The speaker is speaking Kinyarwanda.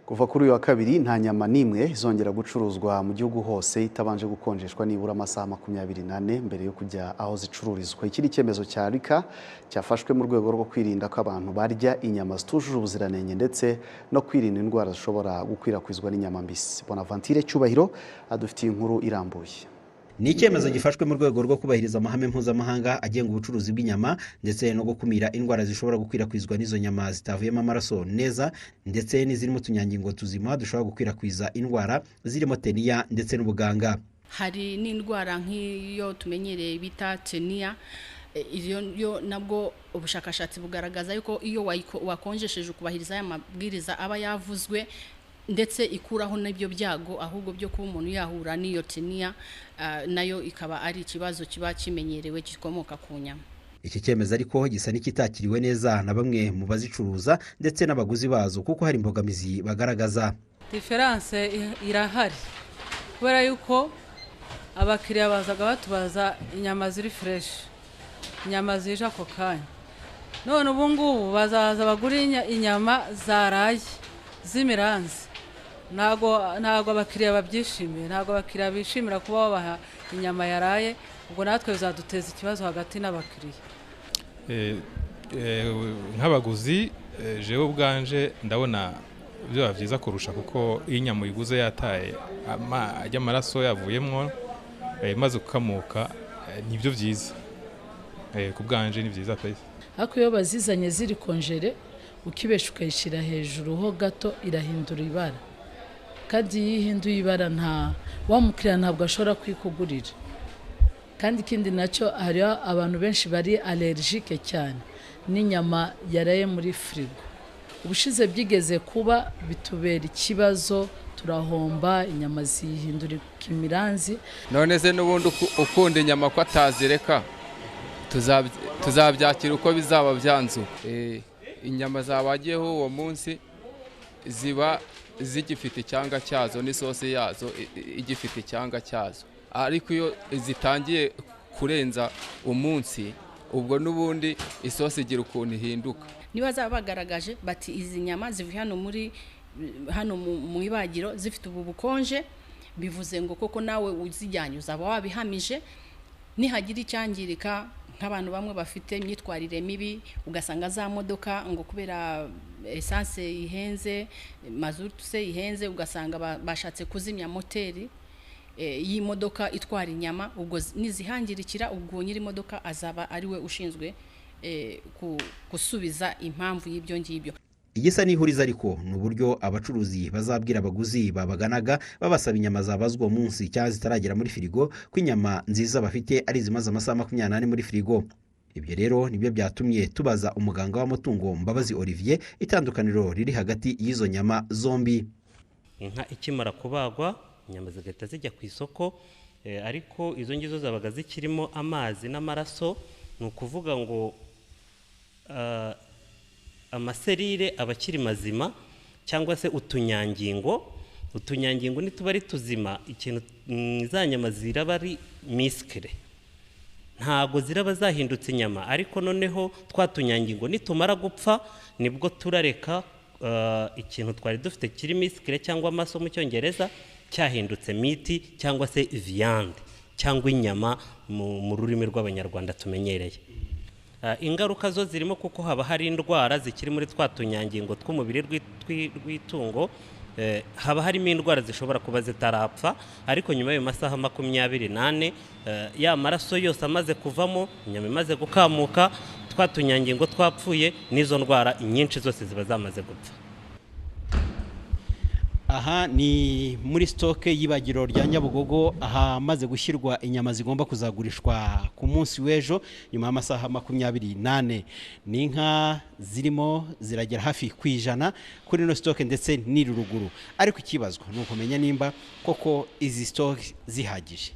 Kuva kuri uyu wa kabiri nta nyama nimwe izongera gucuruzwa mu gihugu hose itabanje gukonjeshwa nibura amasaha 24 mbere yo kujya aho zicururizwa. Iki ni icyemezo cya Rika cyafashwe mu rwego rwo kwirinda ko abantu barya inyama zitujuje ubuziranenge ndetse no kwirinda indwara zishobora gukwirakwizwa n'inyama mbisi. Bonaventure Cyubahiro adufitiye inkuru irambuye. Ni icyemezo gifashwe mu rwego rwo kubahiriza amahame mpuzamahanga agenga ubucuruzi bw'inyama ndetse no gukumira indwara zishobora gukwirakwizwa n'izo nyama zitavuyemo amaraso neza ndetse n'izirimo utunyangingo tuzima dushobora gukwirakwiza indwara zirimo teniya ndetse n'ubuganga. Hari n'indwara nk'iyo tumenyereye bita teniya, iyo nabwo ubushakashatsi bugaragaza yuko iyo wakonjesheje ukubahiriza aya mabwiriza aba yavuzwe ndetse ikuraho n'ibyo byago ahubwo byo kuba umuntu yahura n'iyo teniya nayo ikaba ari ikibazo kiba kimenyerewe gikomoka ku nyama. Iki cyemezo ariko gisa n'ikitakiriwe neza na bamwe mu bazicuruza ndetse n'abaguzi bazo kuko hari imbogamizi bagaragaza. Difference irahari kubera yuko abakiriya bazaga batubaza inyama ziri fresh, inyama zije ako kanya. None ubu ngubu bazaza bagura inyama zaraye z'imiranzi. Ntago abakiriya babyishimiye, ntago abakiriya bishimira kuba babaha inyama yaraye, ubwo natwe bizaduteza ikibazo hagati n'abakiriya. Nk'abaguzi jewe ubwanje ndabona byo byiza kurusha kuko inyama uyiguze yataye ajya amaraso yavuyemo maze kukamuka nibyo byiza. Ku bwanje ni byiza pe. Ariko iyo bazizanye ziri konjere ukibesha ukayishira hejuru ho gato irahindura ibara. Kandi yihinduye ibara wa mukiriya ntabwo ashobora kwikugurira. Kandi ikindi nacyo hari abantu benshi bari allergique cyane n'inyama yaraye muri frigo. Ubushize byigeze kuba bitubera ikibazo, turahomba, inyama zihindura imiranzi. None se n'ubundi ukunda inyama ko atazireka tuzabyakira uko bizaba byanzu. Inyama zabagiyeho uwo munsi ziba zigifite icyanga cyazo n'isosi yazo igifite icyanga cyazo, ariko iyo zitangiye kurenza umunsi ubwo n'ubundi isosi igira ukuntu ihinduka. Niba zabagaragaje bati izi nyama zivuye hano mu ibagiro zifite ubu bukonje, bivuze ngo koko nawe uzijyanye uzaba wabihamije. Nihagira icyangirika nk'abantu bamwe bafite imyitwarire mibi ugasanga za modoka ngo kubera essence ihenze, mazutu se ihenze, ugasanga bashatse kuzimya moteri y'imodoka itwara inyama, ubwo nizihangirikira ubwo nyiri modoka azaba ari we ushinzwe gusubiza impamvu y'ibyo ngibyo. Igisa n'ihuriza ariko n'uburyo abacuruzi bazabwira abaguzi babaganaga babasaba inyama zabazwa munsi cyangwa zitaragera muri frigo ko inyama nziza bafite ari zimaze amasaha 24 muri frigo. Ibyo rero nibyo byatumye tubaza umuganga w'amatungo Mbabazi Olivier itandukaniro riri hagati y'izo nyama zombi. Inka ikimara kubagwa inyama zigahita zijya ku isoko, ariko izo ngizo zabaga zikirimo amazi n'amaraso, ni ukuvuga ngo amaserire abakiri mazima cyangwa se utunyangingo nituba ari tuzima, ikintu za nyama ziraba ari miskere, ntago ziraba zahindutse inyama. Ariko noneho twatunyangingo nitumara gupfa nibwo turareka ikintu twari dufite kiri miskere cyangwa amaso mu cyongereza cyahindutse miti cyangwa se viande cyangwa inyama mu rurimi rw'abanyarwanda tumenyereye. Ingaruka zo zirimo kuko haba hari indwara zikiri muri twatunyangingo tw'umubiri rw'itungo, haba harimo indwara zishobora kuba zitarapfa, ariko nyuma y'ayo masaha 24 ya maraso yose amaze kuvamo, inyama imaze gukamuka, twatunyangingo twapfuye, n'izo ndwara nyinshi zose ziba zamaze gupfa. Aha ni muri stoke y'ibagiro rya Nyabugogo, aha maze gushyirwa inyama zigomba kuzagurishwa ku munsi w'ejo nyuma y'amasaha 24. Ni inka zirimo ziragera hafi kwijana kuri no stoke ndetse n'iruguru, ariko ikibazwa ni ukumenya nimba koko izi stoke zihagije.